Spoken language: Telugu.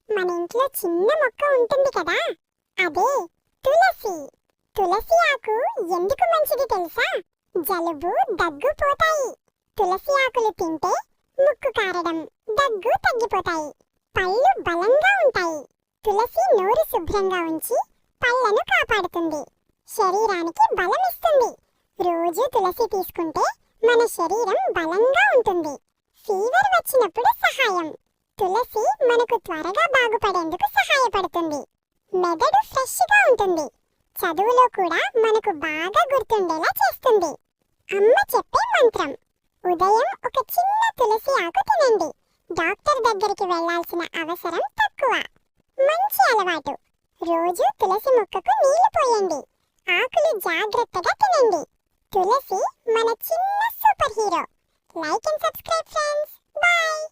మన ఇంట్లో చిన్న మొక్క ఉంటుంది కదా, అదే తులసి. తులసి ఆకు ఎందుకు మంచిది తెలుసా? జలుబు, దగ్గు పోతాయి. తులసి ఆకులు తింటే ముక్కు కారడం, దగ్గు తగ్గిపోతాయి. పళ్ళు బలంగా ఉంటాయి. తులసి నోరు శుభ్రంగా ఉంచి పళ్ళను కాపాడుతుంది. శరీరానికి బలం ఇస్తుంది. రోజు తులసి తీసుకుంటే మన శరీరం బలంగా ఉంటుంది. ఫీవర్ వచ్చినప్పుడు సహాయం. తులసి మనకు త్వరగా బాగుపడేందుకు సహాయపడుతుంది. మెదడు ఫ్రెష్గా ఉంటుంది. చదువులో కూడా మనకు బాగా గుర్తుండేలా చేస్తుంది. అమ్మ చెప్పే మంత్రం: ఉదయం ఒక చిన్న తులసి ఆకు తినండి. డాక్టర్ దగ్గరికి వెళ్లాల్సిన అవసరం తక్కువ. మంచి అలవాటు. రోజు తులసి మొక్కకు నీళ్లు పోయండి. ఆకులు జాగ్రత్తగా తినండి. తులసి మన చిన్న superhero. Like and subscribe friends. Bye.